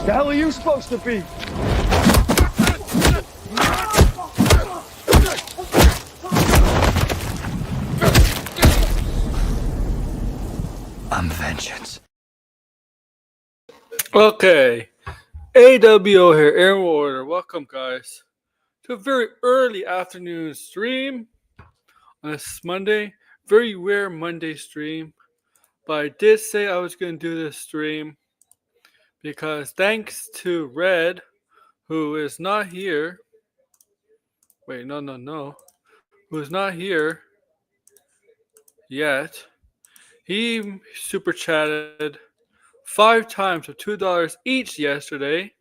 The hell are you supposed to be? I'm vengeance. Okay, AWO here, Air Warrior. Welcome, guys, to a very early afternoon stream on this Monday. Very rare Monday stream, but I did say I was going to do this stream because thanks to Red, who is not here. Wait, no. Who is not here yet. He super chatted 5 times for $2 each yesterday.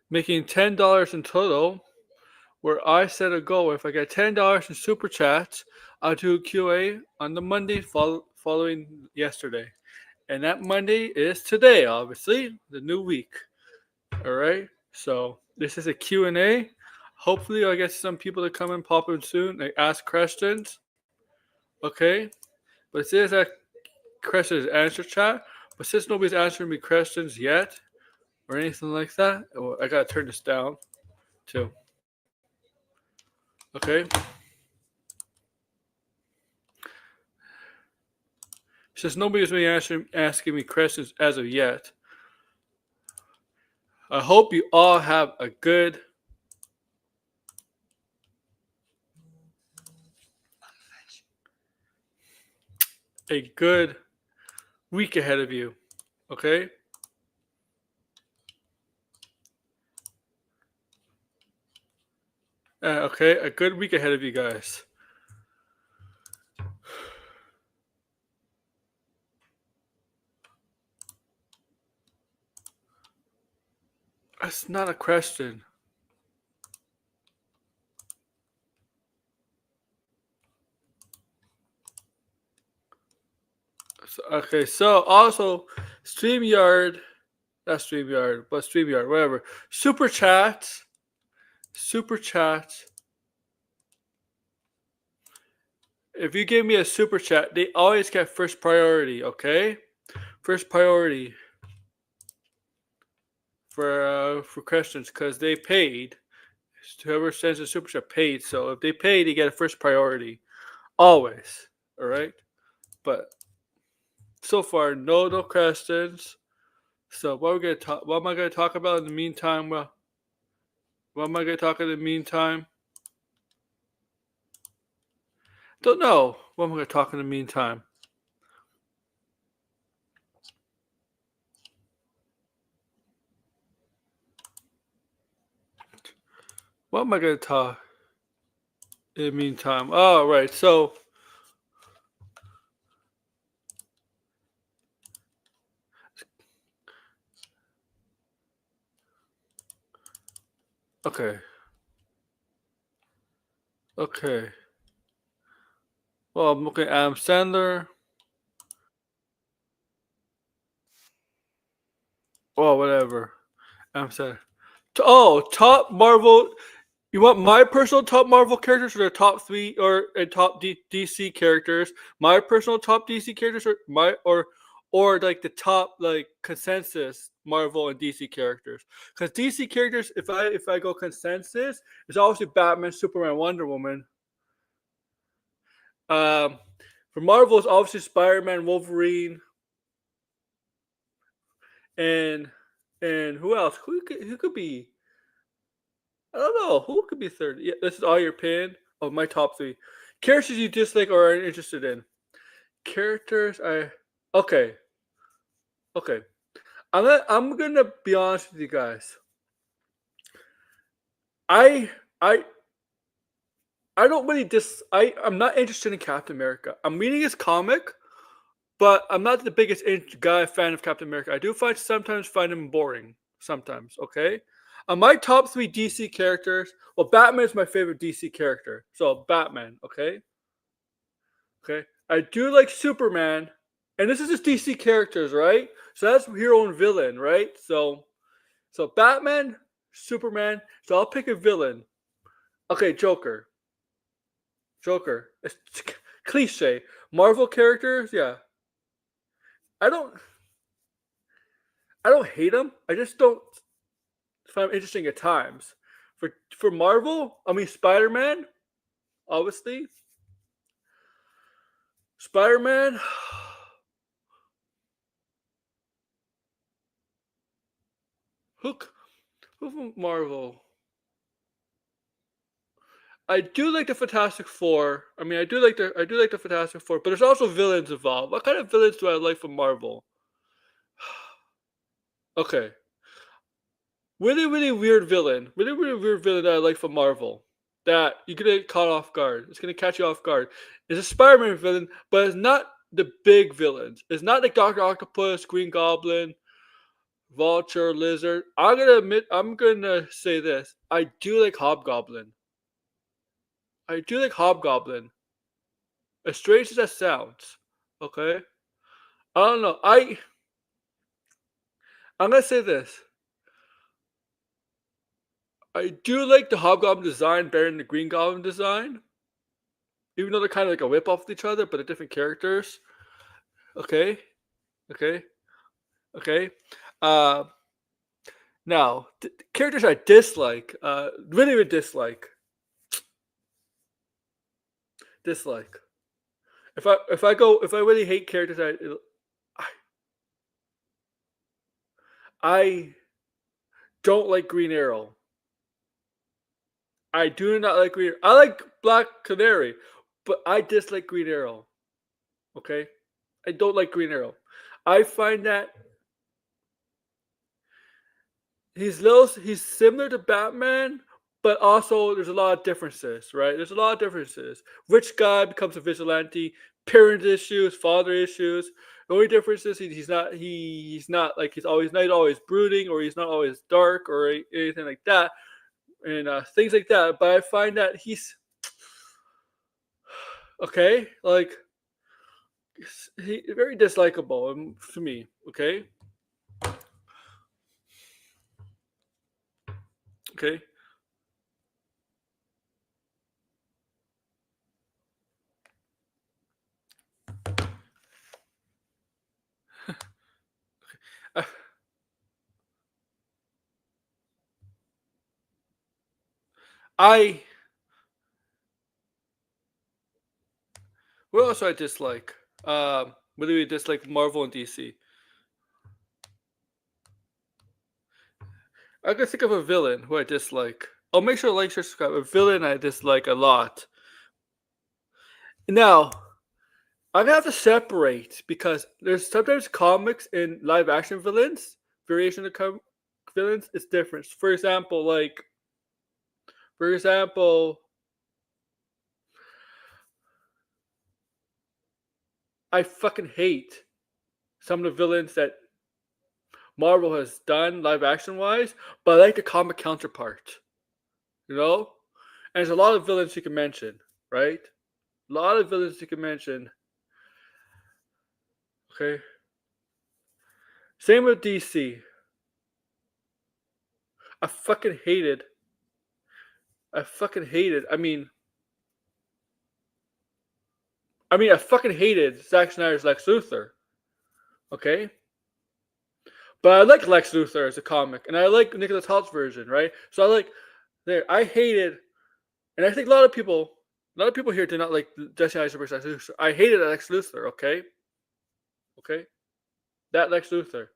Making $10 in total. Where I set a goal, if I get $10 in super chats, I'll do a QA on the Monday following yesterday. And that Monday is today, obviously, the new week. All right. So this is a Q&A. Hopefully, I'll get some people to come and pop in soon. They ask questions. Okay. But this is a questions answer chat. But since nobody's answering me questions yet or anything like that, I gotta turn this down too. Okay. Since nobody's been asking me questions as of yet, I hope you all have a good week ahead of you. Okay? Okay, a good week ahead of you guys. That's not a question. Okay, so also StreamYard, not StreamYard, but StreamYard, whatever. Super chats. If you give me a super chat, they always get first priority, okay? First priority for questions because they paid. Whoever sends a super chat paid, so if they paid, they get a first priority, always. All right, but so far, no questions. So what am I gonna talk about in the meantime? Well, what am I gonna talk in the meantime? Don't know. What am I gonna talk in the meantime? What am I gonna talk in the meantime? Oh, right. So. Okay. Well, I'm looking at Adam Sandler. Oh, whatever. Adam Sandler. Oh, top Marvel. You want my personal top Marvel characters, or the top 3 or top DC characters? My personal top DC characters, or like the top like consensus Marvel and DC characters? Because DC characters, if I go consensus, it's obviously Batman, Superman, Wonder Woman. For Marvel, it's obviously Spider-Man, Wolverine, and who else? Who could be? I don't know. Who could be third? Yeah, this is all your opinion of my top 3 characters you dislike or are interested in. Characters okay. I'm gonna be honest with you guys. I don't really I'm not interested in Captain America. I'm reading his comic, but I'm not the biggest fan of Captain America. I do sometimes find him boring. Sometimes, okay? My top 3 DC characters. Well, Batman is my favorite DC character. So Batman, okay? Okay. I do like Superman, and this is just DC characters, right? So that's hero and villain, right? So Batman, Superman. So I'll pick a villain. Okay, Joker. It's cliche. Marvel characters, yeah. I don't hate him. I just don't find him interesting at times. For Marvel, I mean Spider-Man, obviously. Spider-Man. Who who from Marvel? I do like the Fantastic Four. I mean, I do like the Fantastic Four, but there's also villains involved. What kind of villains do I like from Marvel? Okay, really weird villain. Really weird villain that I like from Marvel. That you're gonna get caught off guard. It's gonna catch you off guard. It's a Spider-Man villain, but it's not the big villains. It's not like Doctor Octopus, Green Goblin, Vulture, Lizard. I'm gonna admit. I'm gonna say this. I do like Hobgoblin. I do like Hobgoblin. As strange as that sounds, okay? I don't know. I'm gonna say this. I do like the Hobgoblin design better than the Green Goblin design, even though they're kind of like a whip off of each other, but they're different characters. Okay, okay, okay. Uh, Now characters I dislike. Really dislike. Dislike. If I really hate characters, I don't like Green Arrow. I do not like Green. I like Black Canary, but I dislike Green Arrow. Okay, I don't like Green Arrow. I find that he's similar to Batman, but also there's a lot of differences, right? There's a lot of differences. Rich guy becomes a vigilante, parent issues, father issues. The only difference is he's not like he's always not always brooding or he's not always dark or anything like that and things like that. But I find that he's okay, like he very dislikable to me. Okay, okay. Uh, I what else do I dislike? What do we dislike Marvel and DC? I can think of a villain who I dislike. I'll make sure to like, share, subscribe. A villain I dislike a lot. Now, I'm gonna have to separate because there's sometimes comics and live action villains, variation of villains is different. For example, I fucking hate some of the villains that Marvel has done live action wise, but I like the comic counterpart. You know, and there's a lot of villains you can mention, right? A lot of villains you can mention. Okay. Same with DC. I fucking hated. I fucking hated. I fucking hated Zack Snyder's Lex Luthor. Okay, but I like Lex Luthor as a comic, and I like Nicholas Holt's version, right? So I like there. I hated, and I think a lot of people here did not like Jesse Eisenberg's Lex Luthor. I hated Lex Luthor. Okay, okay, that Lex Luthor.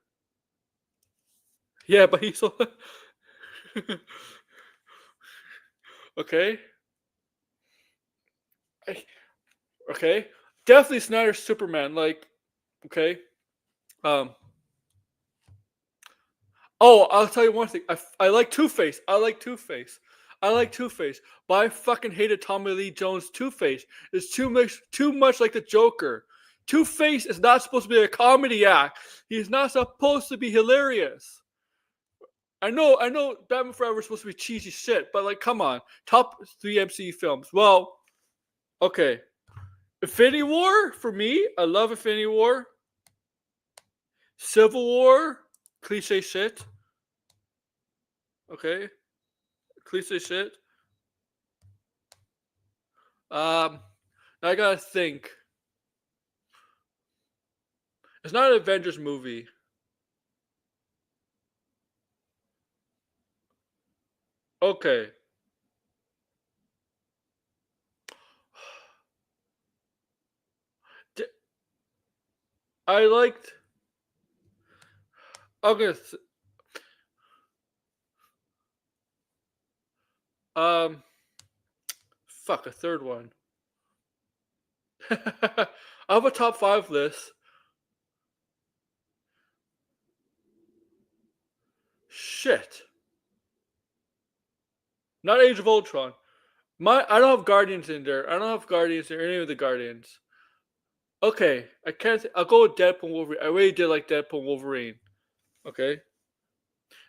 Yeah, but he's so okay. I, okay, definitely Snyder's Superman. Like, okay, um, oh, I'll tell you one thing. I like Two Face. I like Two Face. I like Two Face, but I fucking hated Tommy Lee Jones' Two Face. It's too much like the Joker. Two Face is not supposed to be a comedy act. He's not supposed to be hilarious. I know. Batman Forever is supposed to be cheesy shit, but like, come on, top three MCU films. Well, okay, Infinity War for me. I love Infinity War. Civil War, cliche shit. Okay, cliche shit. Um, I gotta think. It's not an Avengers movie. Okay. I liked. Okay. Um. Fuck, a third one. I have a top 5 list. Shit. Not Age of Ultron. I don't have Guardians in there. I don't have Guardians in any of the Guardians. Okay, I can't. I'll go with Deadpool Wolverine. I really did like Deadpool Wolverine. Okay.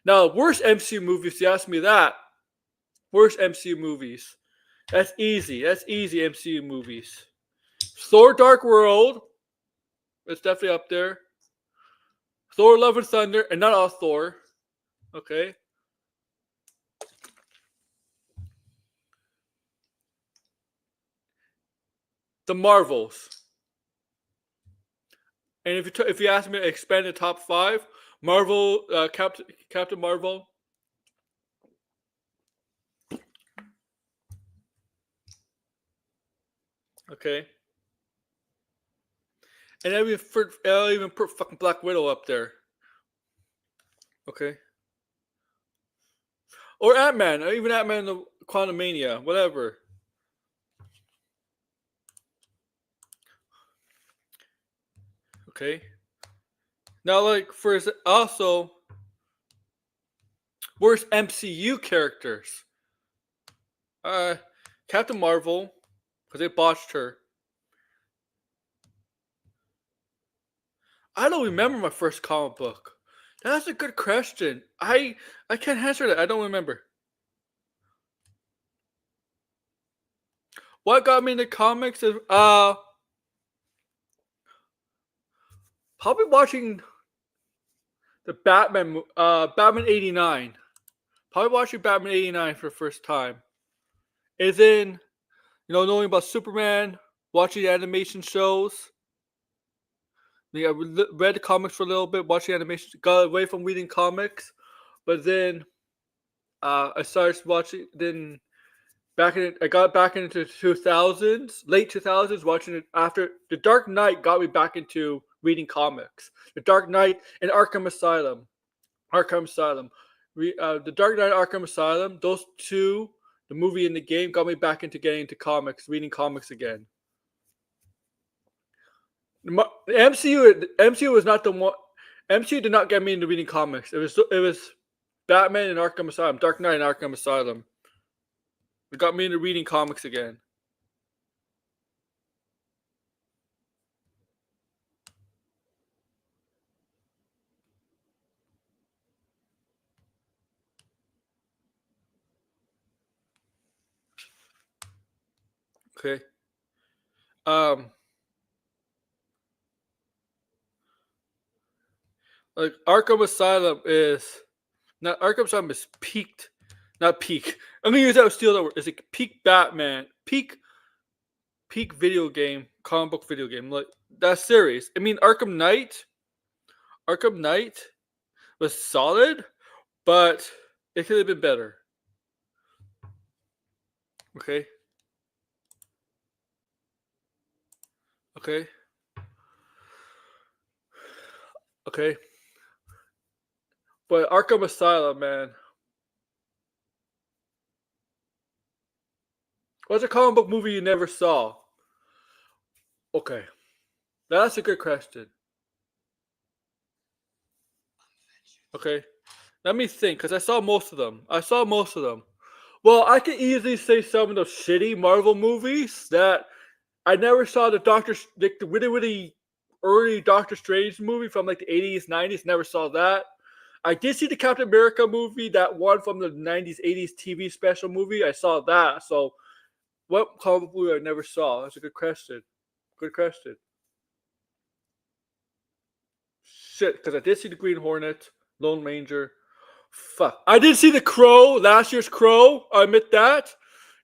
Now, worst MCU movies. If you ask me that, worst MCU movies. That's easy. That's easy MCU movies. Thor: Dark World. It's definitely up there. Thor: Love and Thunder, and not all Thor. Okay. The Marvels. And if you ask me to expand the top 5, Marvel, Captain Marvel. Okay. And I'll even put fucking Black Widow up there. Okay. Or Ant-Man, or even Ant-Man the Quantumania, whatever. Okay. Now, like, also, worst MCU characters. Captain Marvel, because they botched her. I don't remember my first comic book. That's a good question. I can't answer that. I don't remember. What got me into comics is probably watching the Batman 89. Probably watching Batman 89 for the first time. And then, knowing about Superman, watching the animation shows. I read the comics for a little bit, watched the animation, got away from reading comics, but then I started watching. Then I got back into 2000s, late 2000s, watching it after The Dark Knight got me back into reading comics. The Dark Knight and Arkham Asylum. The Dark Knight, Arkham Asylum. Those two, the movie and the game, got me back into getting into comics, reading comics again. The MCU was not the one. MCU did not get me into reading comics. It was Batman and Arkham Asylum, Dark Knight and Arkham Asylum. It got me into reading comics again. Okay. Like Arkham Asylum is peaked, not peak. I'm gonna use that steal that word. It's like peak Batman, peak video game, comic book video game. Like that series. I mean, Arkham Knight was solid, but it could have been better. Okay. Okay. Okay. But Arkham Asylum, man. What's a comic book movie you never saw? Okay. That's a good question. Okay. Let me think, because I saw most of them. Well, I can easily say some of the shitty Marvel movies that I never saw the really, really early Doctor Strange movie from like the 80s, 90s. Never saw that. I did see the Captain America movie, that one from the 90s, 80s TV special movie. I saw that. So, what comic movie I never saw? That's a good question. Good question. Shit, because I did see the Green Hornet, Lone Ranger. Fuck. I did see The Crow, last year's Crow. I admit that.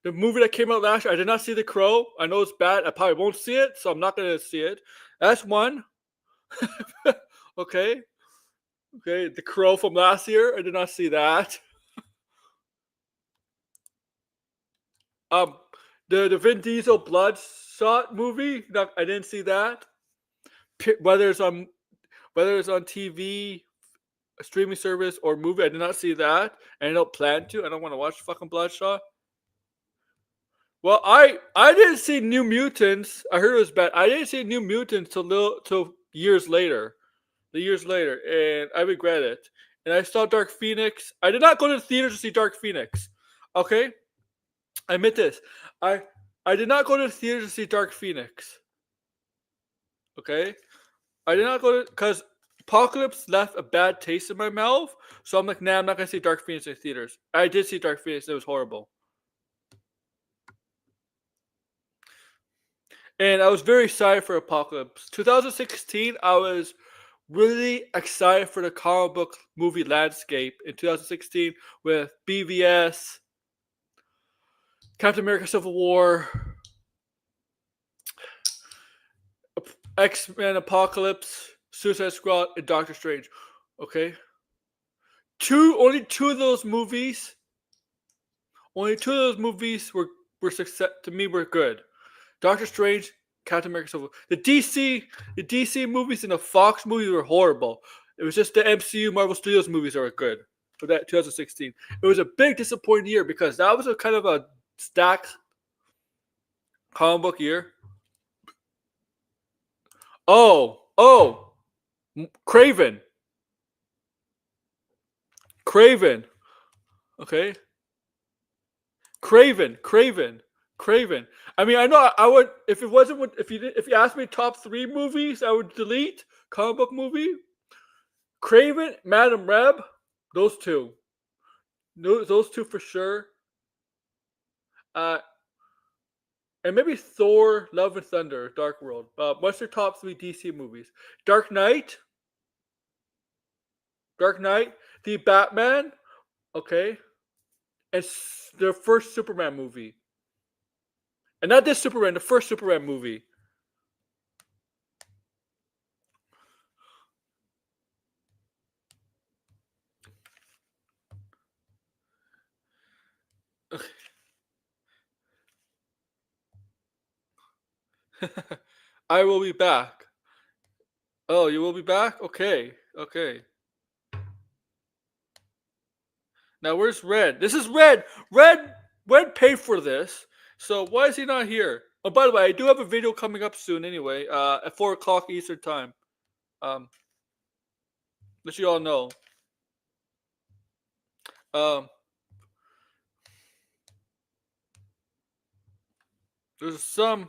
The movie that came out last year, I did not see The Crow. I know it's bad. I probably won't see it, so I'm not going to see it. That's one. Okay, okay. The Crow from last year. I did not see that. Um, the Vin Diesel Bloodshot movie. No, I didn't see that. Whether it's on TV, a streaming service, or movie, I did not see that, and I don't plan to. I don't want to watch fucking Bloodshot. Well, I didn't see New Mutants. I heard it was bad. I didn't see New Mutants till years later. The years later, and I regret it. And I saw Dark Phoenix. I did not go to the theater to see Dark Phoenix. Okay, I admit this. I I did not go to the theater to see Dark Phoenix. Okay, I did not go to because Apocalypse left a bad taste in my mouth. So I'm like, nah, I'm not gonna see Dark Phoenix in theaters. I did see Dark Phoenix. It was horrible. And I was very excited for Apocalypse. 2016, I was really excited for the comic book movie landscape in 2016 with BVS, Captain America Civil War, X-Men Apocalypse, Suicide Squad, and Doctor Strange. Okay? Only two of those movies, were success to me were good. Doctor Strange, Captain America Civil War. The DC movies and the Fox movies were horrible. It was just the MCU Marvel Studios movies that were good for that 2016. It was a big disappointing year because that was a kind of a stacked comic book year. Oh, Craven. Craven. Okay. Craven. I mean, I know I would if it wasn't if you asked me top 3 movies, I would delete comic book movie. Craven, Madam Reb, those two. Those two for sure. Uh, and maybe Thor, Love and Thunder, Dark World. What's your top 3 DC movies? Dark Knight. Dark Knight. The Batman. Okay. And the first Superman movie. And not this Superman, the first Superman movie. I will be back. Oh, you will be back? Okay. Okay. Now where's Red? This is Red. Red paid for this. So why is he not here? Oh, by the way, I do have a video coming up soon anyway, at 4 o'clock Eastern time. Um, let you all know. Um, there's some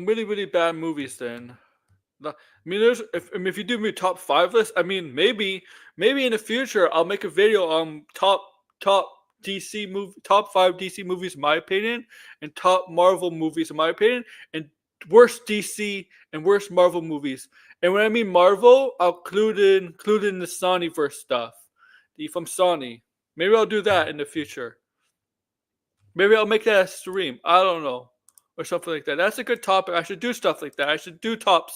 really really bad movies then. I mean, if you do me top 5 list, I mean maybe in the future I'll make a video on top top 5 DC movies in my opinion, and top Marvel movies in my opinion, and worst DC and worst Marvel movies. And when I mean Marvel, I'll include in the Sonyverse stuff, from Sony. Maybe I'll do that in the future. Maybe I'll make that a stream. I don't know, or something like that. That's a good topic. I should do stuff like that. I should do top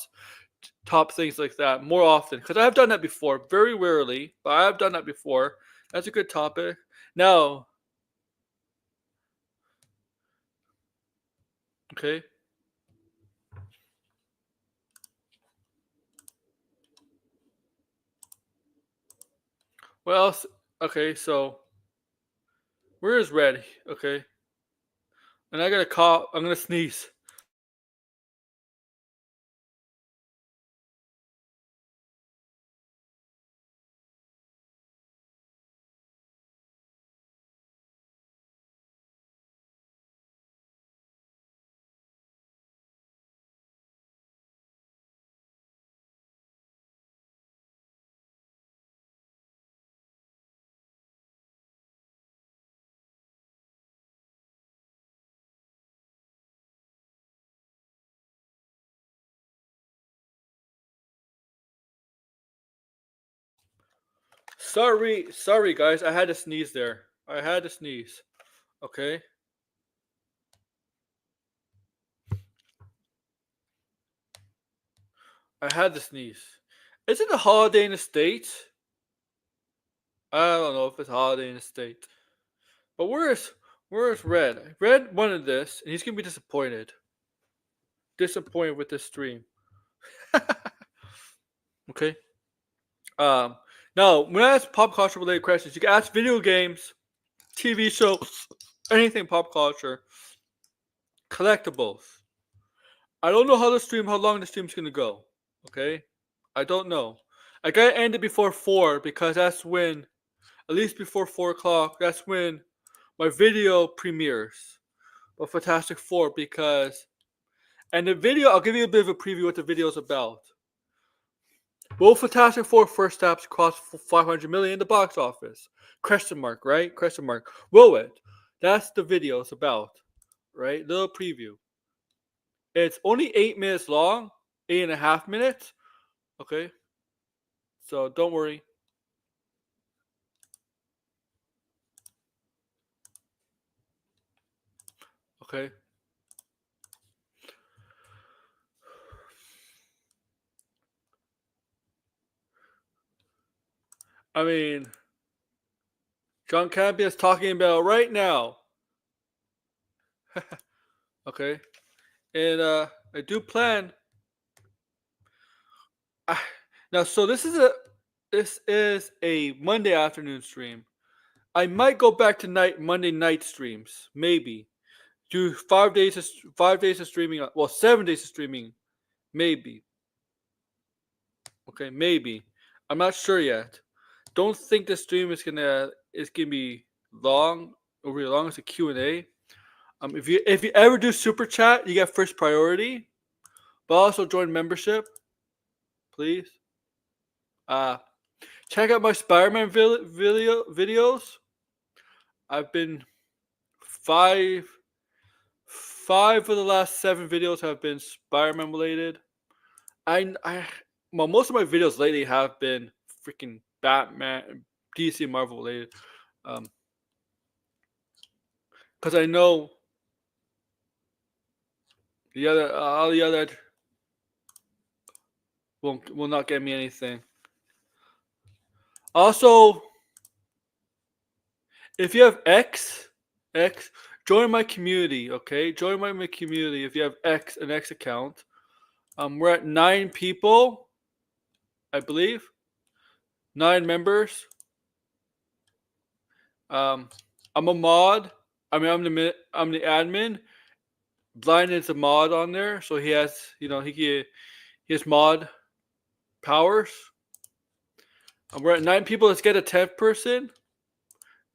things like that more often because I have done that before, very rarely, but I have done that before. That's a good topic. Now, okay, what else? Okay, so where is Red? Okay, and I got a cough. I'm gonna sneeze. Sorry, guys. I had to sneeze there. I had to sneeze. Okay. I had to sneeze. Is it a holiday in the States? I don't know if it's a holiday in the States. But where's Red? Red wanted this, and he's gonna be disappointed. Disappointed with this stream. Okay. Um. Now, when I ask pop culture related questions, you can ask video games, TV shows, anything pop culture, collectibles. I don't know how long the stream's gonna go. Okay. I don't know. I gotta end it before 4 because that's when, at least before 4 o'clock, that's when my video premieres of Fantastic Four because, and the video, I'll give you a bit of a preview what the video is about. Will Fantastic Four first steps cross 500 million in the box office? Question mark, right? Question mark. Will it? That's the video it's about, right? Little preview. It's only 8 minutes long, 8.5 minutes. Okay, so don't worry. Okay. I mean, John Campion is talking about right now. Okay, and I do plan. Now, so this is a Monday afternoon stream. I might go back to Monday night streams, maybe do 5 days of streaming. Well, 7 days of streaming, maybe. Okay, maybe. I'm not sure yet. Don't think the stream is gonna be long, over long as a Q&A. If you ever do super chat, you get first priority. But also join membership, please. Check out my Spider-Man videos. I've been five of the last 7 videos have been Spider-Man related. Well, most of my videos lately have been freaking Batman, DC, and Marvel related. Because I know all the other will not get me anything. Also, if you have X, join my community. Okay, join my community if you have an X account. We're at 9 people, I believe. 9 members. I'm a mod. I'm the admin. Blind is a mod on there, so he has he has mod powers. We're at 9 people. Let's get a 10th person.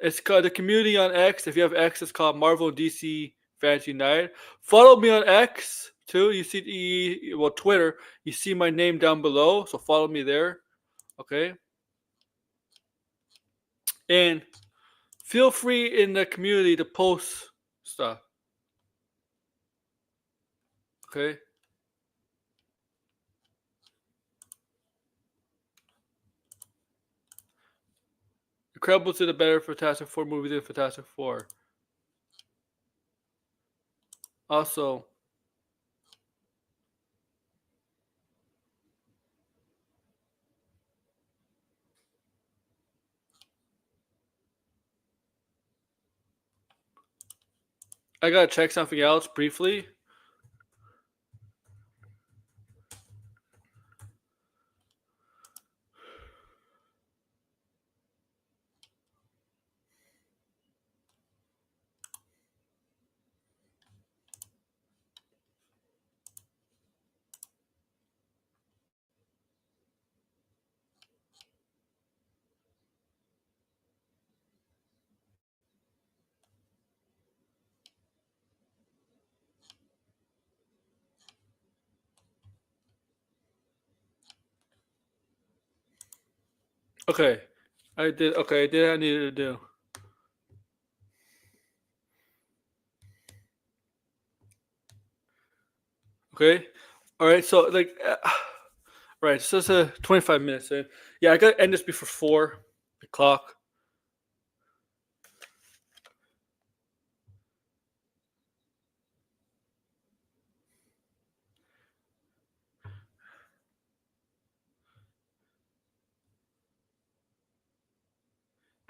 It's called the community on X. If you have X, it's called Marvel and DC Fans United. Follow me on X too. You see, Twitter. You see my name down below, so follow me there. Okay. And feel free in the community to post stuff. Okay. Incredibles did a better Fantastic Four movie than Fantastic Four. Also, I gotta check something else briefly. Okay. I did what I needed to do. Okay. All right. So right. So it's a 25 minutes in. Yeah, I gotta end this before 4 o'clock.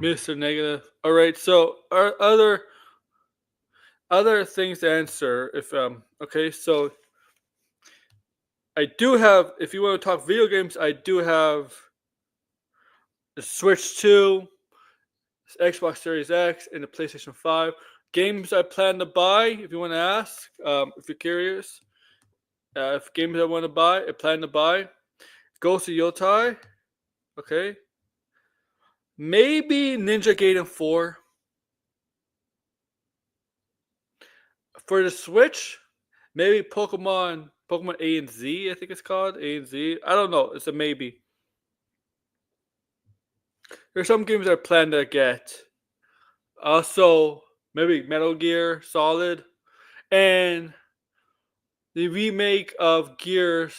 Mr. Negative. All right. So our other things to answer. If okay, so I do have. If you want to talk video games, I do have the Switch 2, Xbox Series X, and the PlayStation 5. Games I plan to buy. If you want to ask, if you're curious, if games I want to buy, I plan to buy. Ghost of Yotai. Okay. Maybe Ninja Gaiden 4. For the Switch, maybe Pokemon A and Z, I think it's called. A and Z. I don't know. It's a maybe. There's some games I plan to get. Also, maybe Metal Gear Solid. And the remake of Gears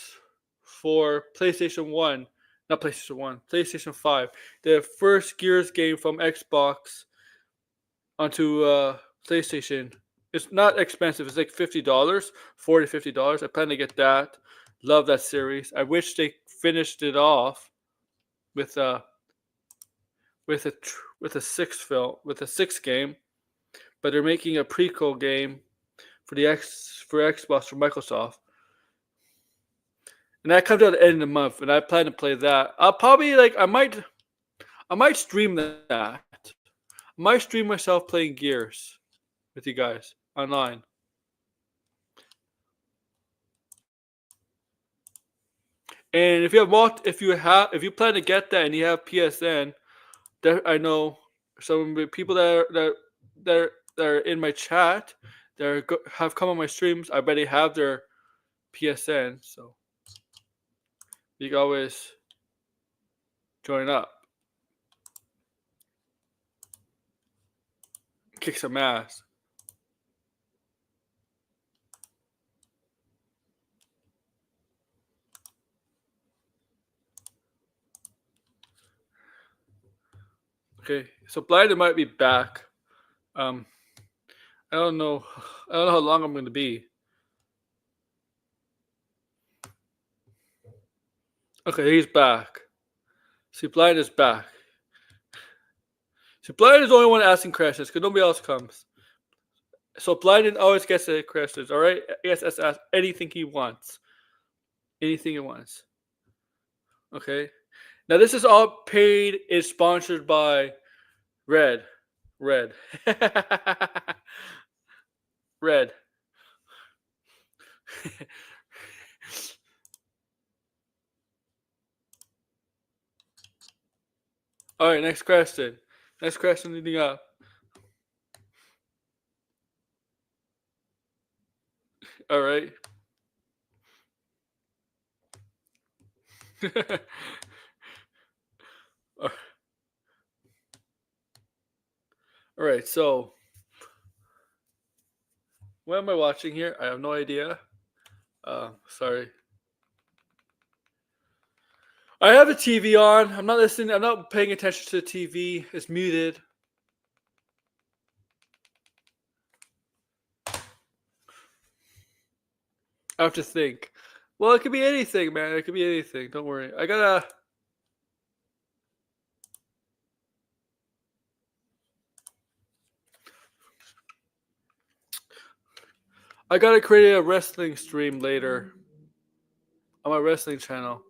for PlayStation 1. Not PlayStation 1, PlayStation 5. The first Gears game from Xbox onto PlayStation. It's not expensive. It's like $50, $40, $50. I plan to get that. Love that series. I wish they finished it off with with a with a sixth game, but they're making a prequel game for Xbox for Microsoft, and that comes out at the end of the month. And I plan to play that. I'll probably I might stream that. I might stream myself playing Gears with you guys online. And if you plan to get that and you have PSN, I know some of the people that are in my chat that have come on my streams. I bet they have their PSN, so you can always join up, kick some ass. Okay, so Blinded might be back. I don't know. I don't know how long I'm going to be. Okay, he's back. See, Blind is back. See, Blind is the only one asking questions because nobody else comes. So Blind always gets the questions. All right, he gets to ask anything he wants. Anything he wants. Okay. Now this is all paid. Is sponsored by Red. Red. Red. All right, next question. Next question leading up. All right. All right, so what am I watching here? I have no idea. Sorry. I have the TV on. I'm not listening. I'm not paying attention to the TV. It's muted. I have to think. Well, it could be anything, man. It could be anything. Don't worry. I gotta create a wrestling stream later on my wrestling channel.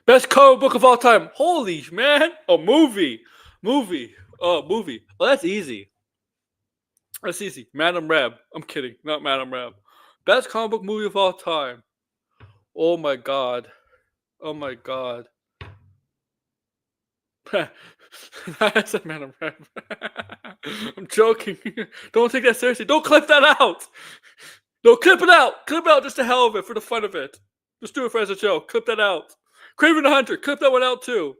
Best comic book of all time. Holy man. Oh, movie. Oh, movie. Well, that's easy. That's easy. Madam Reb. I'm kidding. Not Madam Reb. Best comic book movie of all time. Oh my god. Oh my god. That's a Madam Reb. I'm joking. Don't take that seriously. Don't clip that out. No, clip it out. Clip it out just the hell of it, for the fun of it. Just do it for as a joke. Clip that out. Craven the Hunter. Clip that one out too.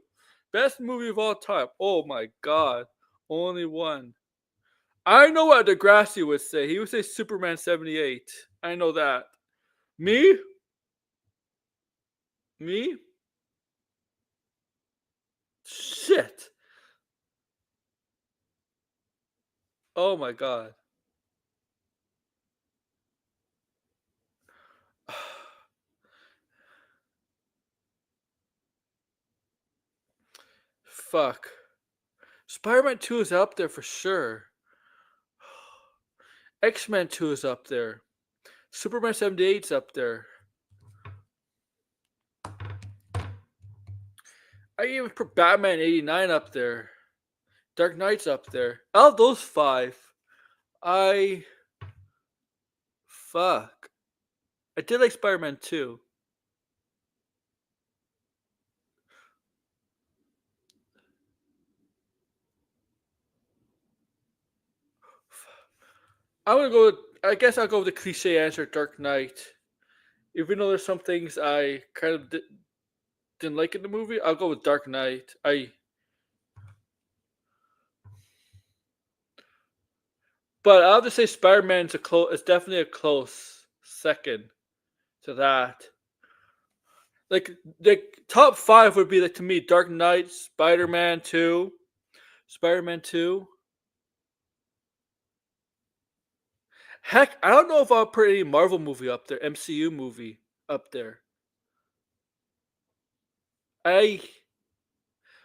Best movie of all time. Oh my god. Only one. I know what Degrassi would say. He would say Superman 78. I know that. Me? Me? Shit. Oh my god. Fuck. Spider-Man 2 is up there for sure. X-Men 2 is up there. Superman 78 is up there. I even put Batman 89 up there. Dark Knight's up there. Out of those five, I fuck. I did like Spider-Man 2. I'm gonna go with, I guess I'll go with the cliche answer, Dark Knight. Even though there's some things I kind of didn't like in the movie, I'll go with Dark Knight. But I'll just say Spider-Man's it's definitely a close second to that. Like the top five would be like to me, Dark Knight, Spider-Man 2, Spider-Man 2. Heck, I don't know if I'll put any Marvel movie up there, MCU movie up there. I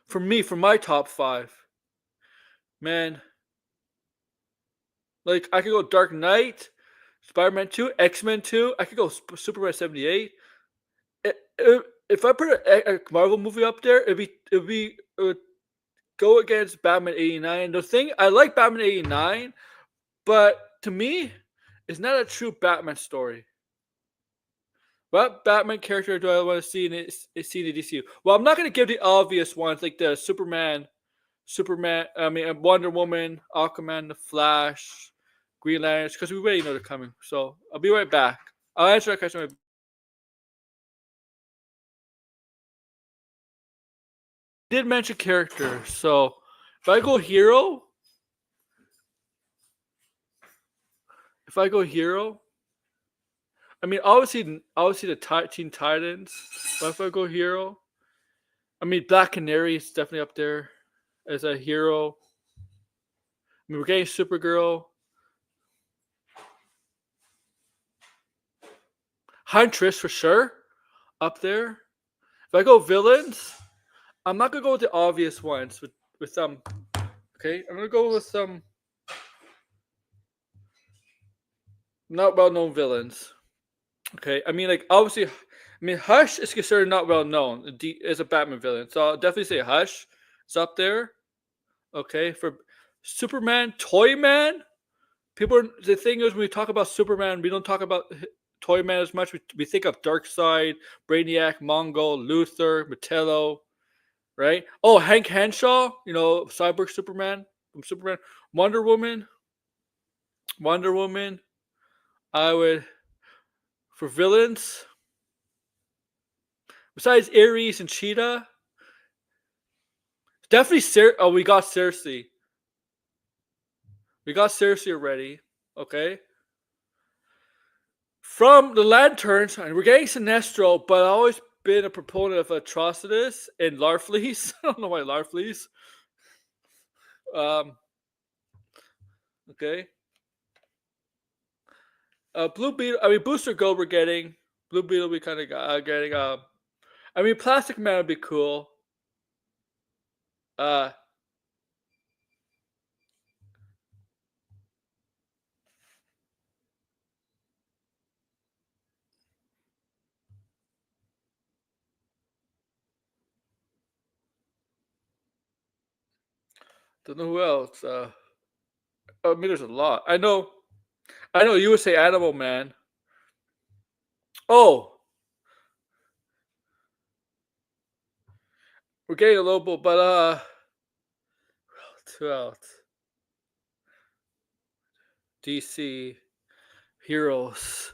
For me, for my top five, man, like I could go Dark Knight, Spider-Man 2, X-Men 2. I could go Superman 78. If I put a Marvel movie up there, it would go against Batman 89. The thing I like Batman 89, but to me, it's not a true Batman story. What Batman character do I want to see in the DCU? Well, I'm not going to give the obvious ones like the Superman. I mean, Wonder Woman, Aquaman, the Flash, Green Lantern, because we already know they're coming. So I'll be right back. I'll answer that question. Did mention character, so if I go hero, I mean obviously the Teen Titans. But if I go hero, I mean Black Canary is definitely up there as a hero. I mean we're getting Supergirl, Huntress for sure, up there. If I go villains, I'm not gonna go with the obvious ones with some. Okay, I'm gonna go with some not well known villains. Okay, I mean, like obviously, I mean, Hush is considered not well known as a Batman villain, so I'll definitely say Hush is up there. Okay, for Superman, Toyman. The thing is, when we talk about Superman, we don't talk about Toyman as much. We think of Darkseid, Brainiac, Mongol, Luthor, Metello, right? Oh, Hank Henshaw, Cyborg Superman from Superman, Wonder Woman. I would for villains. Besides Ares and Cheetah, definitely we got Cersei. We got Cersei already. Okay. From the Lanterns, and we're getting Sinestro, but I've always been a proponent of Atrocitus and Larfleeze. I don't know why Larfleeze. Okay. Blue Beetle. I mean, Booster Gold. We're getting Blue Beetle. We kind of getting. I mean, Plastic Man would be cool. Don't know who else. I mean, there's a lot. I know. You would say Animal Man. Oh, we're getting a little bit, but who else? DC heroes.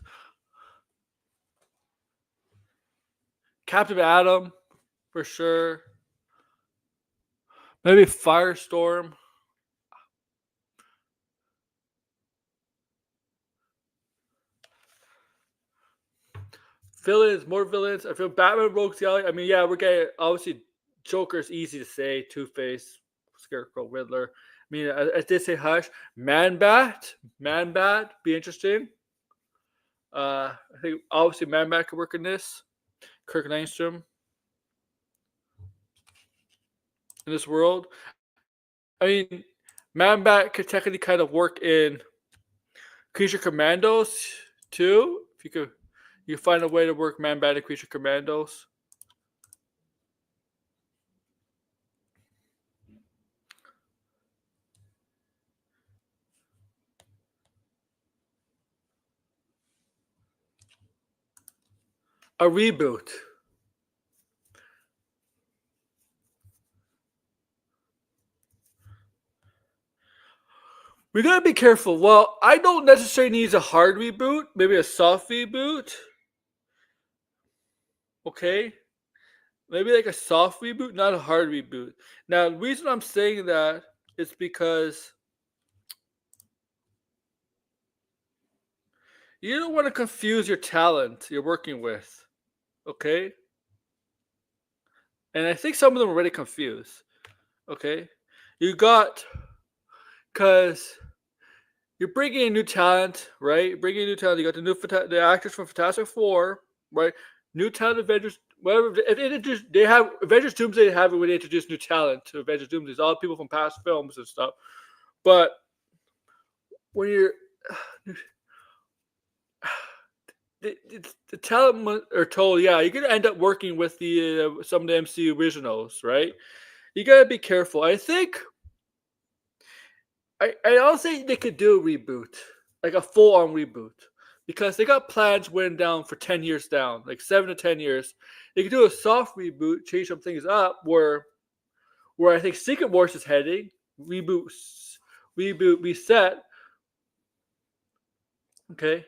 Captain Atom, for sure. Maybe Firestorm. Villains, more villains. I feel Batman, Rogues Gallery. I mean, yeah, we're getting obviously Joker's easy to say. Two-Face, Scarecrow, Riddler. mean, I did say Hush. Man Bat, be interesting. I think obviously Man Bat could work in this. Kirk Langstrom in this world. I mean, Man Bat could technically kind of work in Creature Commandos too. If you find a way to work Man Bat in Creature Commandos. A reboot. We gotta be careful. Well, I don't necessarily need a hard reboot. Maybe a soft reboot. Okay, maybe like a soft reboot, not a hard reboot. Now, the reason I'm saying that is because you don't want to confuse your talent you're working with. Okay, and I think some of them are already confused. Okay, you got because you're bringing in new talent, right? You're bringing in new talent. You got the actors from Fantastic Four, right? New talent Avengers. Whatever they have Avengers Doomsday have it when they introduce new talent to Avengers Doomsday. It's all people from past films and stuff. But when you're the talent are told, yeah, you're gonna end up working with the some of the MCU originals, right? You gotta be careful. I think I also think they could do a reboot, like a full-on reboot, because they got plans went down for 10 years down, like 7 to 10 years. They could do a soft reboot, change some things up, where I think Secret Wars is heading, reboot, reset. Okay.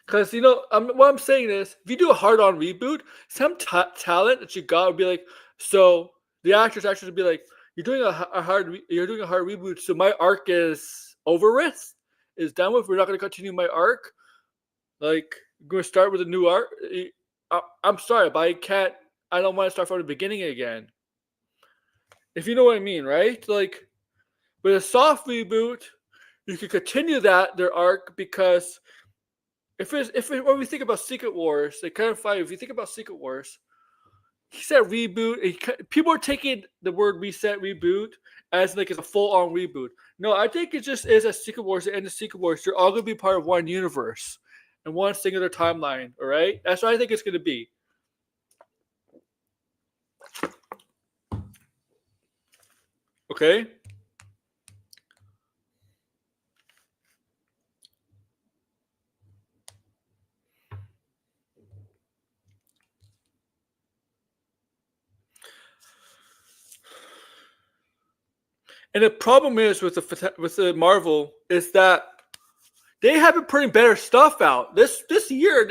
Because what I'm saying is, if you do a hard-on reboot, some talent that you got would be like, so the actors actually would be like, you're doing a hard reboot, so my arc is over with, is done with. We're not going to continue my arc. Like, we're going to start with a new arc. I'm sorry, but I don't want to start from the beginning again. If you know what I mean, right? Like, with a soft reboot, you can continue their arc, because when we think about Secret Wars, they kind of fight. If you think about Secret Wars, he said reboot. People are taking the word reset, reboot as like it's a full-on reboot. No, I think it just is a Secret Wars. The end of Secret Wars, they're all going to be part of one universe and one singular timeline. All right, that's what I think it's going to be. Okay. And the problem is with the Marvel is that they have been putting better stuff out this year.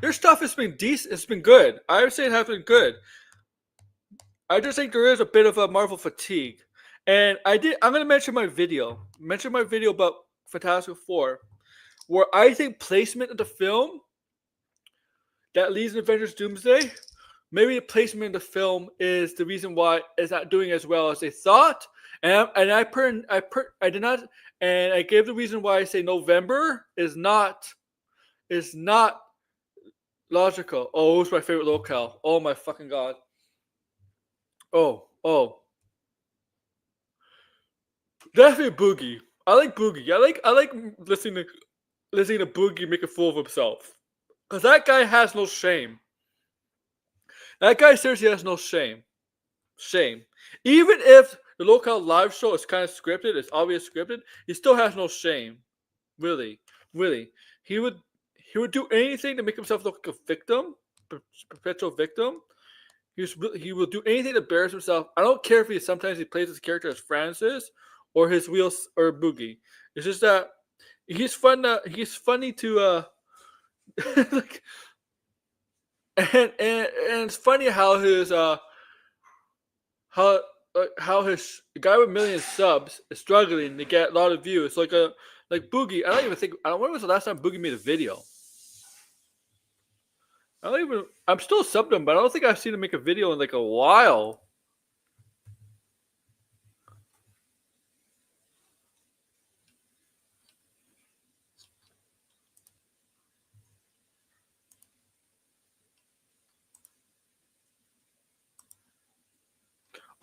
Their stuff has been decent. It's been good. I would say it has been good. I just think there is a bit of a Marvel fatigue, and I'm going to mention my video about Fantastic Four, where I think placement of the film that leads in Avengers Doomsday. Maybe the placement of the film is the reason why it's not doing as well as they thought. And I did not, and I gave the reason why I say November is not logical. Oh, who's my favorite locale? Oh my fucking god. Oh. Definitely Boogie. I like Boogie. I like listening to Boogie make a fool of himself. Because that guy has no shame. That guy seriously has no shame. Even if the local live show is kind of scripted, it's obvious scripted, he still has no shame. Really. He would do anything to make himself look like a victim, perpetual victim. He will do anything to embarrass himself. I don't care if sometimes he plays his character as Francis or his wheels or Boogie. It's just that he's funny to like, and it's funny how his how his guy with million subs is struggling to get a lot of views. Like Boogie. When was the last time Boogie made a video? I'm still subbed him, but I don't think I've seen him make a video in like a while.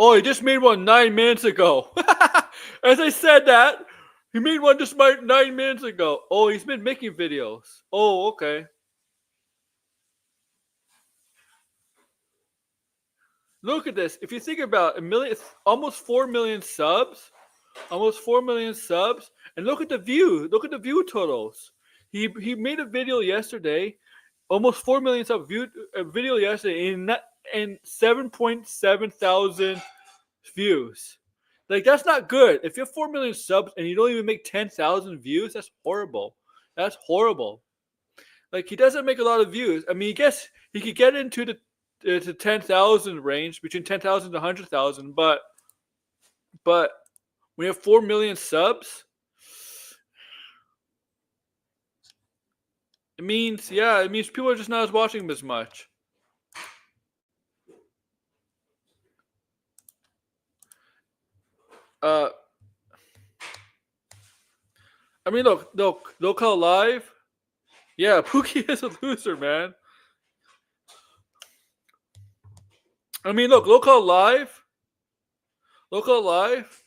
Oh, he just made one 9 minutes ago. As I said that, he made one just 9 minutes ago. Oh, he's been making videos. Oh, okay. Look at this. If you think about a million, almost 4 million subs, and look at the view. Look at the view totals. He made a video yesterday, almost 4 million sub viewed a video yesterday in 7.7 thousand views. Like that's not good. If you have 4 million subs and you don't even make 10,000 views, that's horrible. That's horrible. Like he doesn't make a lot of views. I mean, I guess he could get into the 10,000 range, between 10,000 to 100,000, but when you have 4 million subs, it means people are just not as watching him as much. I mean, look how live. Yeah, Pookie is a loser, man. I mean, look how live. Look how live.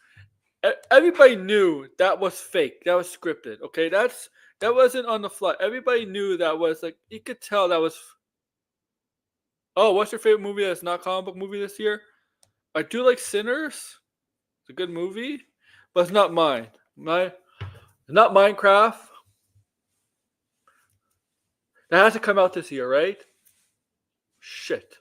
Everybody knew that was fake. That was scripted. Okay, that wasn't on the fly. Everybody knew that was like you could tell that was. Oh, what's your favorite movie that's not comic book movie this year? I do like Sinners. It's a good movie, but it's not mine. Not Minecraft. That has to come out this year, right? Shit.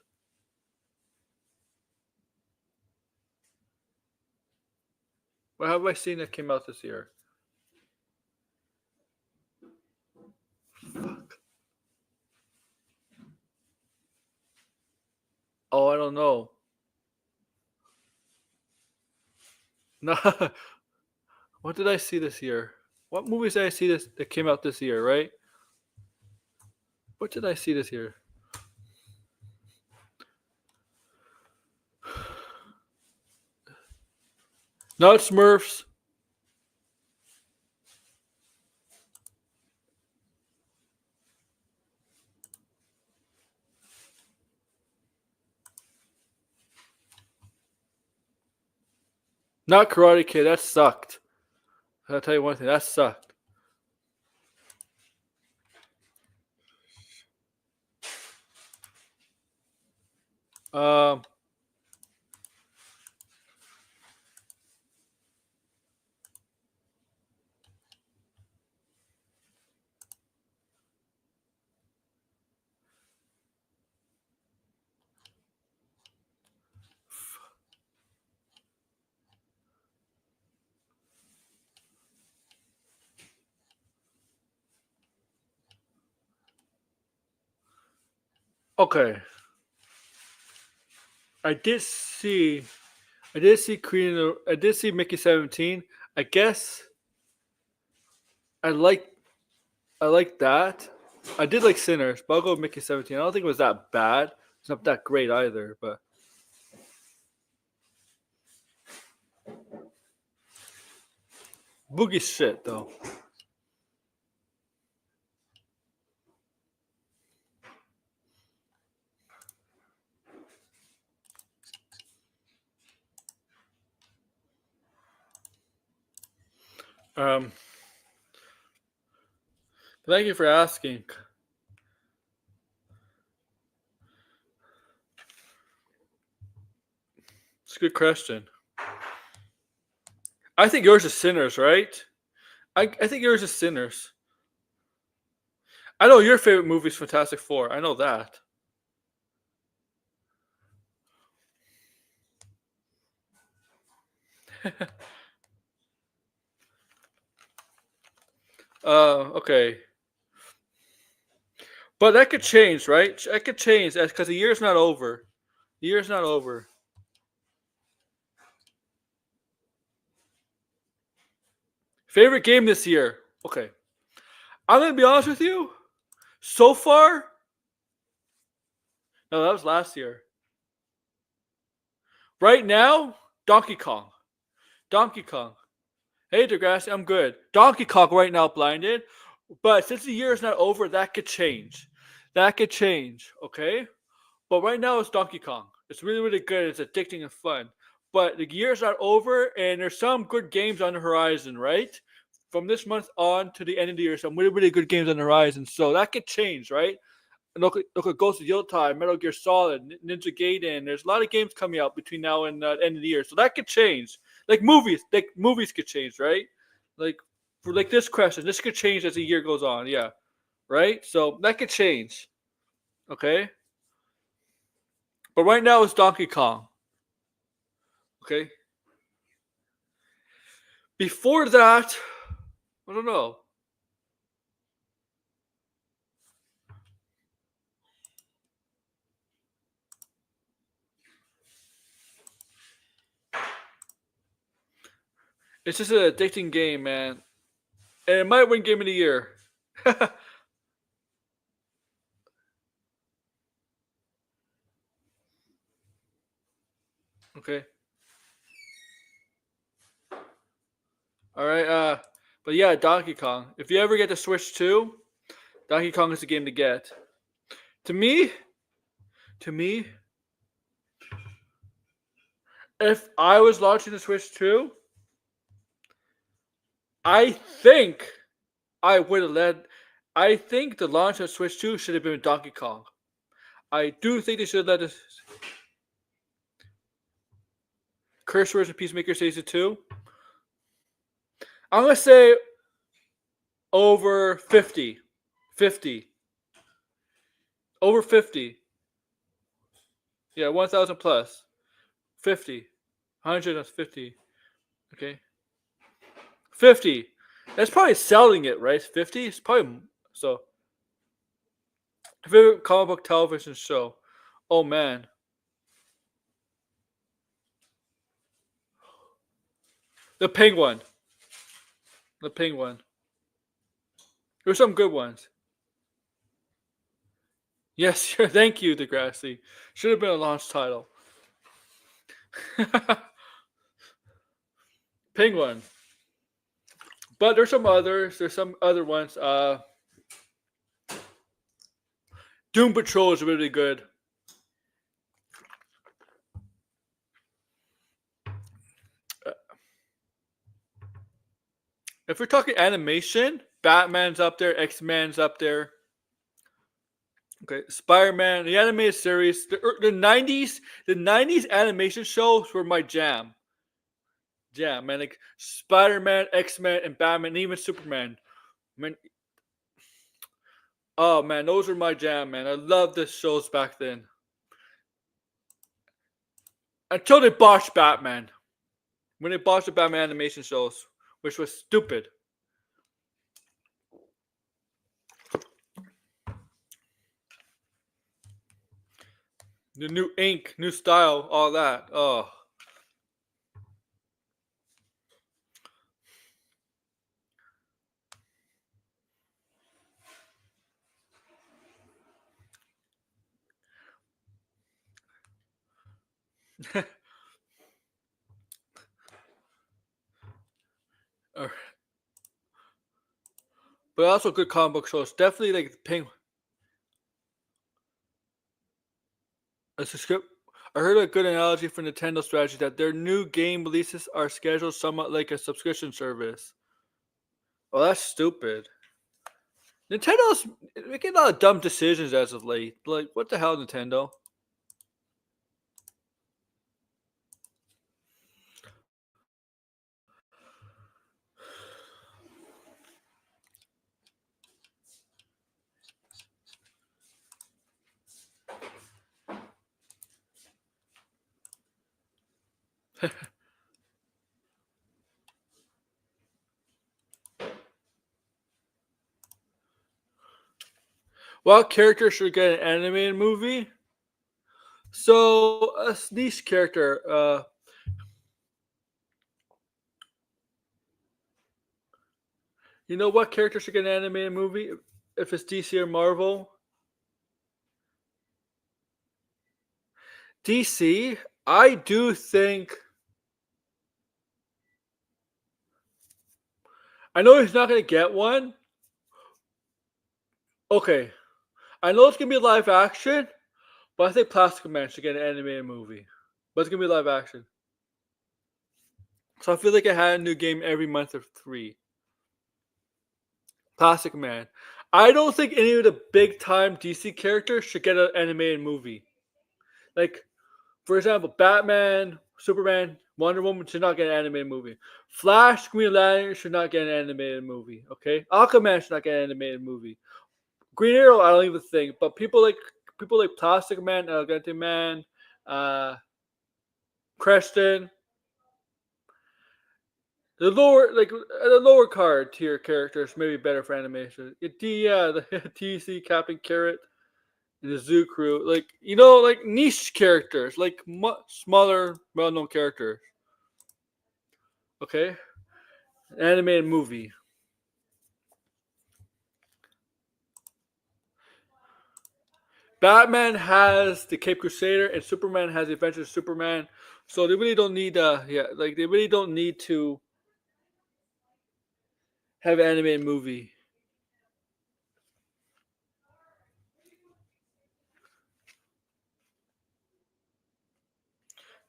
What have I seen that came out this year? Fuck. Oh, I don't know. No. What did I see this year? What movies did I see that came out this year, right? What did I see this year? Not Smurfs. Not Karate Kid. That sucked. I'll tell you one thing. That sucked. Um. Okay. I did see. I did see Queen. I did see Mickey 17. I guess I like. I like that. I did like Sinners, but I'll go with Mickey 17. I don't think it was that bad. It's not that great either, but. Boogie shit though. Um. Thank you for asking. It's a good question. I think yours is Sinners, right? I think yours is Sinners. I know your favorite movie is Fantastic Four. I know that. Okay. But that could change, right? That could change because the year's not over. The year's not over. Favorite game this year? Okay. I'm going to be honest with you. So far, No, that was last year. Right now, Donkey Kong. Donkey Kong. Hey, Degrassi, I'm good. Donkey Kong right now blinded. But since the year is not over, that could change. That could change, okay? But right now it's Donkey Kong. It's really, really good. It's addicting and fun. But the year's not over, and there's some good games on the horizon, right? From this month on to the end of the year, some really, really good games on the horizon. So that could change, right? Look at Ghost of Yotei, Metal Gear Solid, Ninja Gaiden. There's a lot of games coming out between now and the end of the year, so that could change. Like movies could change, right? Like for like this question, this could change as the year goes on. Yeah, right. So that could change. Okay, but right now it's Donkey Kong. Okay. Before that, I don't know. It's just an addicting game, man, and it might win Game of the Year. Okay. All right. But yeah, Donkey Kong. If you ever get the Switch 2, Donkey Kong is the game to get. To me, to me, if I was launching the Switch 2, I think I would have led. I think the launch of Switch 2 should have been Donkey Kong. I do think they should have let us. Curse Words and Peacemaker Season 2. I'm going to say over 50. 50. Over 50. Yeah, 1,000 plus. 50. 150. Okay. 50. That's probably selling it, right? 50? It's probably. So. Favorite comic book television show? Oh, man. The Penguin. The Penguin. There's some good ones. Yes, sure. Thank you, Degrassi. Should have been a launch title. Penguin. But there's some others. There's some other ones. Doom Patrol is really good. If we're talking animation, Batman's up there, X-Men's up there. Okay, Spider-Man, the animated series, the 90s animation shows were my jam. Jam, man, like Spider-Man, X-Men, and Batman, and even Superman. Man, oh man, those are my jam, man. I loved the shows back then. Until they botched Batman. When they botched the Batman animation shows, which was stupid. The new ink, new style, all that. Oh. But also good comic book shows. Definitely like Penguin. A subscript. I heard a good analogy for Nintendo strategy that their new game releases are scheduled somewhat like a subscription service. Oh, that's stupid. Nintendo's making a lot of dumb decisions as of late. Like, what the hell, Nintendo? What character should get an animated movie? So, a niche character. You know what character should get an animated movie? If it's DC or Marvel? DC, I do think. I know he's not going to get one. Okay. I know it's going to be live action, but I think Plastic Man should get an animated movie. But it's going to be live action. So I feel like I had a new game every month of 3. Plastic Man. I don't think any of the big time DC characters should get an animated movie. Like, for example, Batman, Superman, Wonder Woman should not get an animated movie. Flash, Green Lantern should not get an animated movie. Okay, Aquaman should not get an animated movie. Green Arrow, I don't even think. But people like Plastic Man, Elegante Man, Creston, the lower card tier characters maybe better for animation. The TC Captain Carrot and the Zoo Crew, like niche characters, like smaller, well-known characters. Okay, animated movie. Batman has the Cape Crusader, and Superman has the Adventures of Superman. So they really don't need, they really don't need to have an animated movie.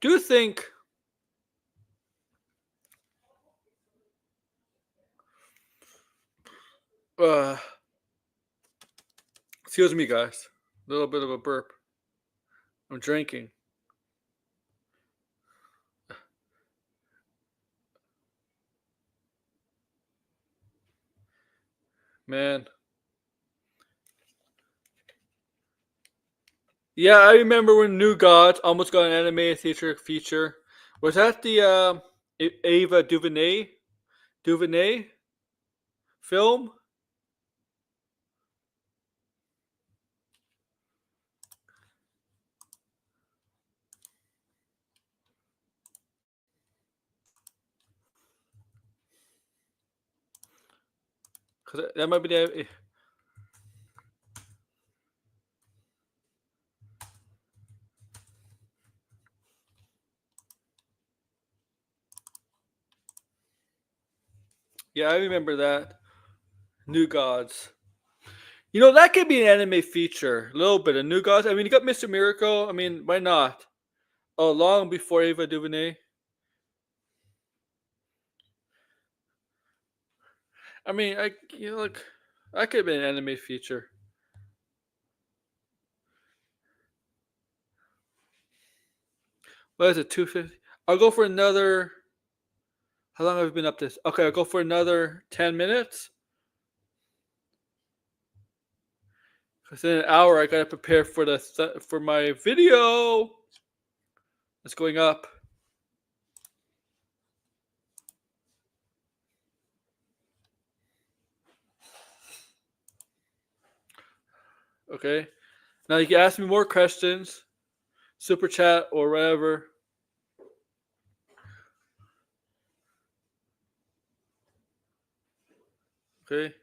Do you think? Uh, Excuse me, guys. A little bit of a burp. I'm drinking. Man. Yeah, I remember when New Gods almost got an animated feature. Was that the Ava DuVernay film? Because that might be the. Yeah, I remember that. New Gods. That could be an anime feature. A little bit of New Gods. I mean, you got Mr. Miracle. I mean, why not? Oh, long before Ava DuVernay. I mean, that could have been an anime feature. What is it? 250. I'll go for another. How long have we been up this? Okay, I'll go for another 10 minutes. Because in an hour, I gotta prepare for my video. It's going up. Okay. Now you can ask me more questions, super chat or whatever. Okay.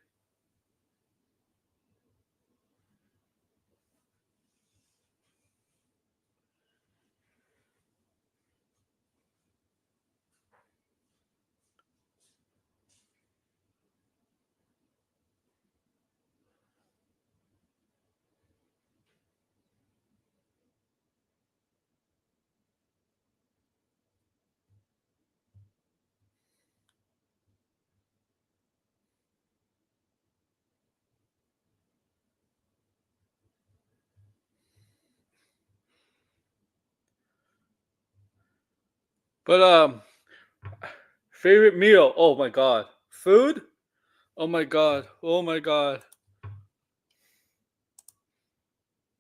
But favorite meal? Oh my god. Food? Oh my god. Oh my god.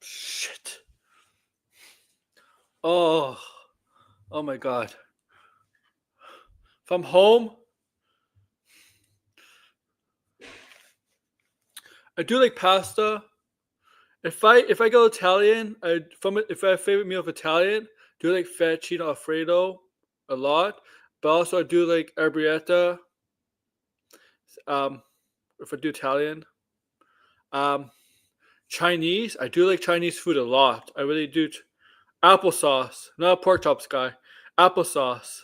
Shit. Oh. Oh my god. If I'm home, I do like pasta. If I go Italian, if I have a favorite meal of Italian, do like fettuccine alfredo a lot. But also I do like arrabbiata. Um, if I do Italian, um, Chinese, I do like Chinese food a lot. I really do. Applesauce. Not a pork chops guy. Applesauce.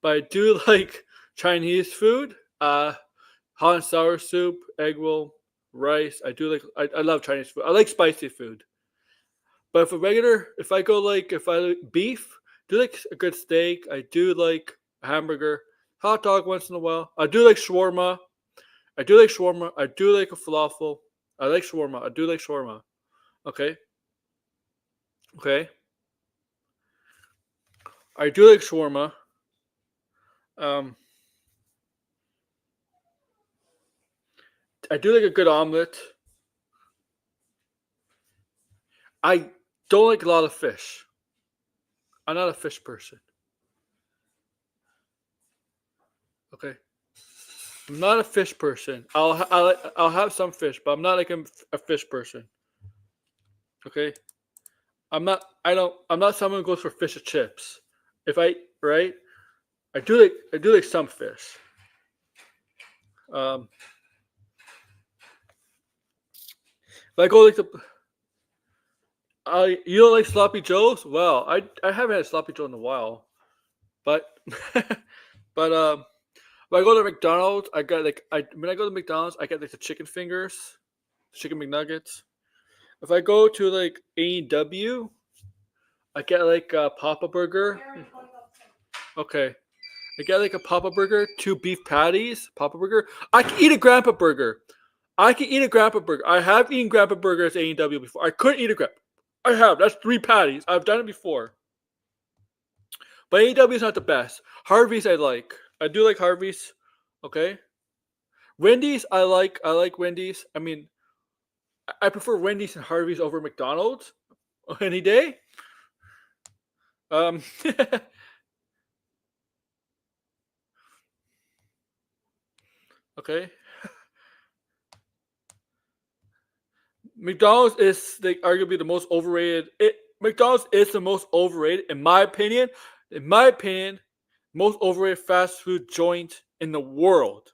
But I do like Chinese food. Hot and sour soup, egg roll, rice. I love Chinese food. I like spicy food. But if I go like, if I like beef, do like a good steak. I do like a hamburger, hot dog once in a while. I do like shawarma. I do like shawarma. I do like a falafel. I like shawarma. I do like shawarma. Okay. Okay. I do like shawarma. Um, I do like a good omelet. I don't like a lot of fish. I'm not a fish person. Okay. I'm not a fish person. I'll have some fish, but I'm not like a fish person. Okay. I'm not someone who goes for fish and chips. If I right, I do like some fish. Um, if I go like the you don't like sloppy joes? Well, I haven't had sloppy joe in a while, but but when I go to McDonald's, I got like I when I go to McDonald's, I get like the chicken fingers, chicken McNuggets. If I go to like AEW, I get like a Papa Burger. Okay, I get like a Papa Burger, two beef patties, Papa Burger. I can eat a Grandpa Burger. I can eat a Grandpa Burger. I have eaten Grandpa Burgers at AEW before. I couldn't eat a Grandpa. I have. That's three patties. I've done it before. But AEW is not the best. Harvey's I like. I do like Harvey's. Okay. Wendy's I like. I like Wendy's. I mean, I prefer Wendy's and Harvey's over McDonald's any day. Um, okay. McDonald's is arguably the most overrated. McDonald's is the most overrated, in my opinion. In my opinion, most overrated fast food joint in the world.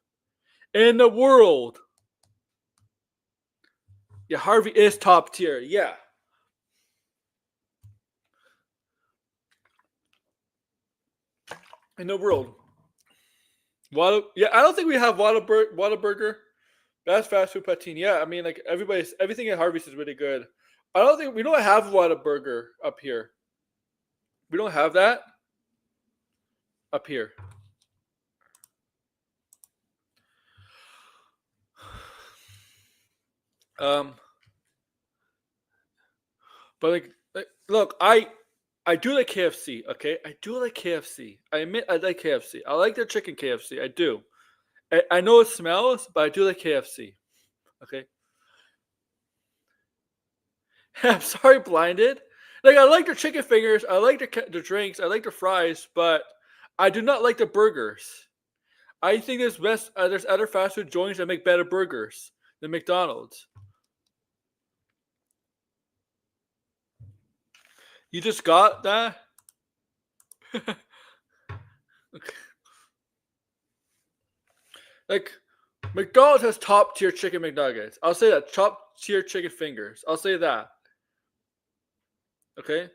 In the world. Yeah, Harvey is top tier. Yeah. In the world. Yeah, I don't think we have Whataburger. That's fast food poutine. Yeah, I mean, like everything at Harvey's is really good. I don't think we don't have Whataburger up here. We don't have that up here. Um, but look, I do like KFC. Okay, I do like KFC. I admit I like KFC. I like their chicken KFC. I do. I know it smells, but I do like KFC. Okay. I'm sorry, blinded. Like I like their chicken fingers. I like the drinks. I like the fries, but I do not like the burgers. I think there's other fast food joints that make better burgers than McDonald's. You just got that? Okay. Like McDonald's has top tier chicken McNuggets. I'll say that. Top tier chicken fingers. I'll say that. Okay.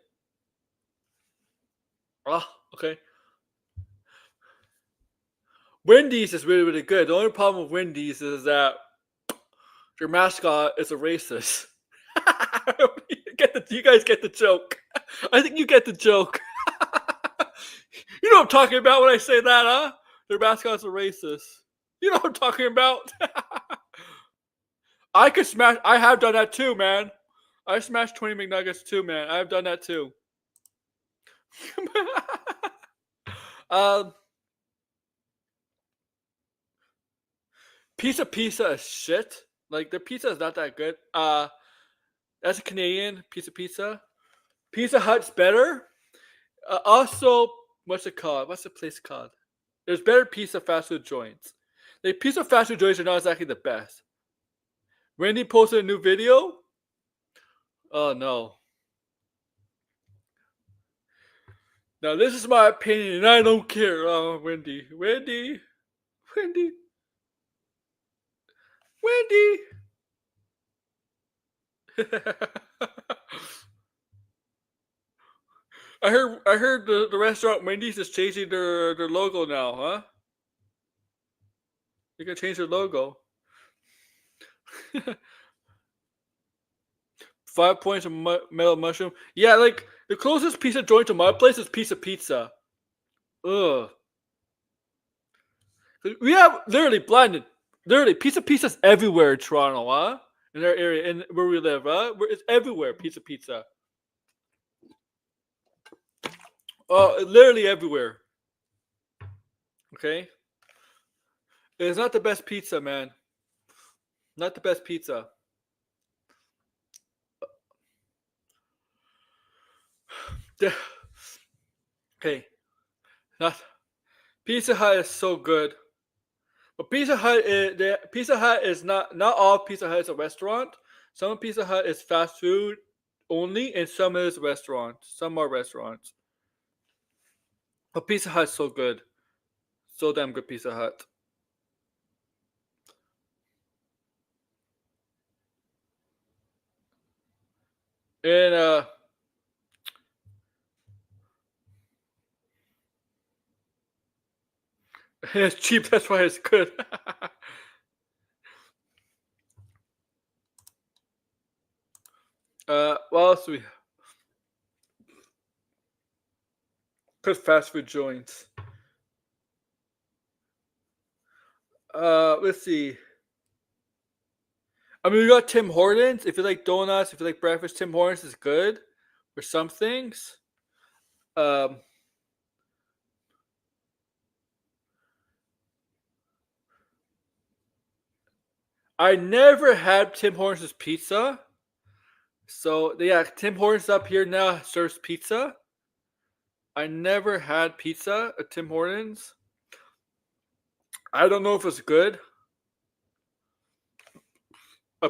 Ah, okay. Wendy's is really, really good. The only problem with Wendy's is that your mascot is a racist. You guys get the joke. I think you get the joke. You know what I'm talking about when I say that, huh? Their mascot's a racist. You know what I'm talking about? I could smash. I have done that too, man. I smashed 20 McNuggets too, man. I've done that too. um, pizza is shit. Like their pizza is not that good. That's a Canadian pizza. Pizza Hut's better. Also, what's it called? What's the place called? There's better pizza fast food joints. The pizza fast food joints are not exactly the best. Wendy posted a new video. Oh no. Now this is my opinion, and I don't care. Oh, Wendy. I heard the restaurant Wendy's is changing their logo now, huh? They can change their logo. 5 points of metal mushroom. Yeah, like the closest pizza joint to my place is Pizza Pizza. Ugh. We have literally blinded. Literally, Pizza's everywhere in Toronto, huh? In our area, in where we live, huh? It's everywhere. Pizza. Oh, literally everywhere. Okay, it's not the best pizza, man. Not the best pizza. Okay, not Pizza Hut is so good, but Pizza Hut is not all Pizza Hut is a restaurant. Some Pizza Hut is fast food only, and some is restaurants. Some are restaurants. But Pizza Hut is so good, so damn good. Pizza Hut. And it's cheap. That's why it's good. What else do we? Good fast food joints. Let's see. I mean, we got Tim Hortons. If you like donuts, if you like breakfast, Tim Hortons is good for some things. Um, I never had Tim Hortons pizza. So yeah, Tim Hortons up here now serves pizza. I never had pizza at Tim Hortons. I don't know if it's good. Uh,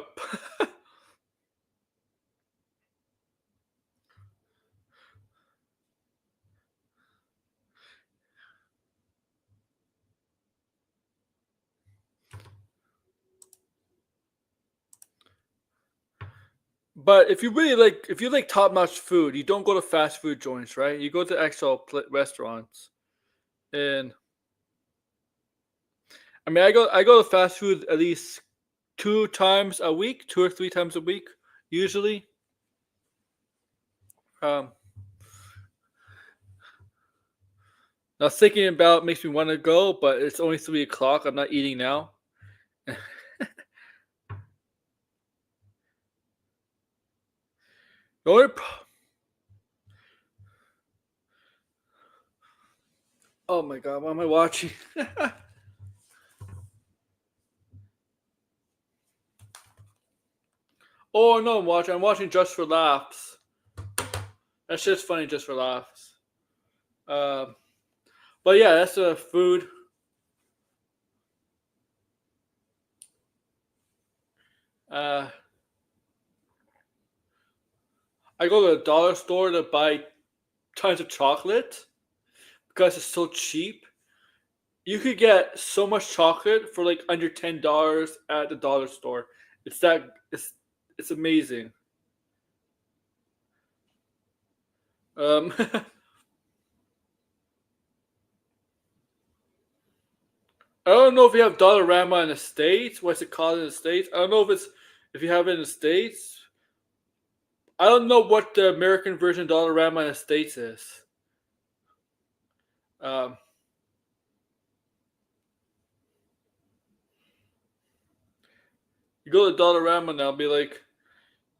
but if you like top notch food, you don't go to fast food joints, right? You go to actual restaurants. And I mean, I go to fast food at least 2 times a week, 2 or 3 times a week, usually. Um, Now thinking about makes me want to go, but it's only 3 o'clock. I'm not eating now. The only oh my god, what am I watching? Oh no, I'm watching just for laughs. That's just funny, just for laughs. Um, but yeah, that's the food. Uh, I go to the dollar store to buy tons of chocolate because it's so cheap. You could get so much chocolate for like under $10 at the dollar store. It's that it's amazing. I don't know if you have Dollarama in the States. What's it called in the States? I don't know if you have it in the States. I don't know what the American version of Dollarama in the States is. Um, you go to Dollarama now, be like,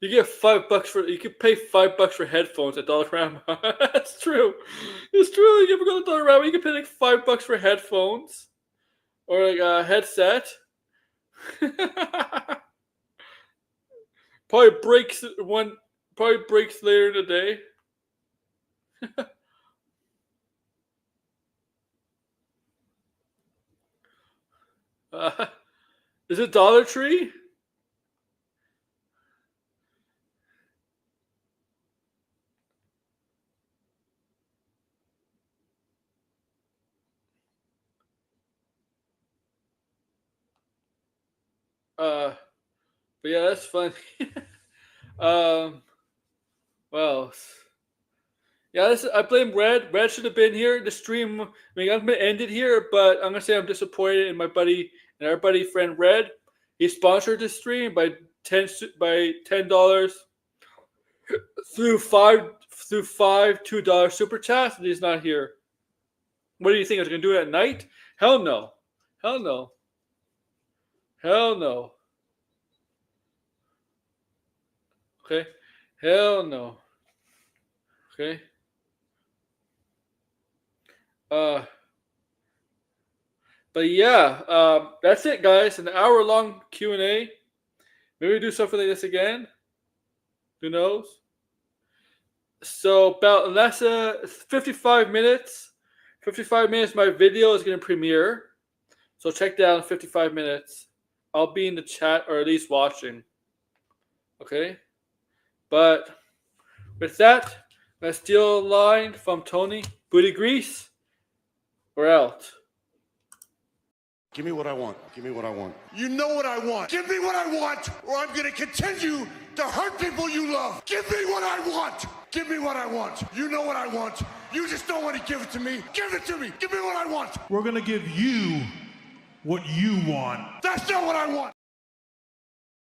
you get $5 for. You can pay $5 for headphones at Dollarama. That's true. It's true. You ever go to Dollarama? You can pay like $5 for headphones or like a headset. probably breaks one. Probably breaks later in the day. Uh, is it Dollar Tree? Uh, but yeah, that's funny. um, what else? Yeah, I blame Red. Red should have been here. The stream, I mean, I'm gonna end it here, but I'm gonna say I'm disappointed in my buddy and our buddy friend Red. He sponsored this stream by $10 through five $2 super chats, and he's not here. What do you think? I was gonna do it at night? Hell no. Hell no. Hell no. Okay. Hell no. Okay. But yeah, that's it, guys. An hour-long Q&A. Maybe we do something like this again. Who knows? So about less 55 minutes. 55 minutes. My video is going to premiere. So check down 55 minutes. I'll be in the chat or at least watching. Okay. But with that, let's steal a line from Tony. Booty grease. We're out. Give me what I want. Give me what I want. You know what I want. Give me what I want, or I'm going to continue to hurt people you love. Give me what I want. Give me what I want. You know what I want. You just don't want to give it to me. Give it to me. Give me what I want. We're going to give you what you want. That's not what I want.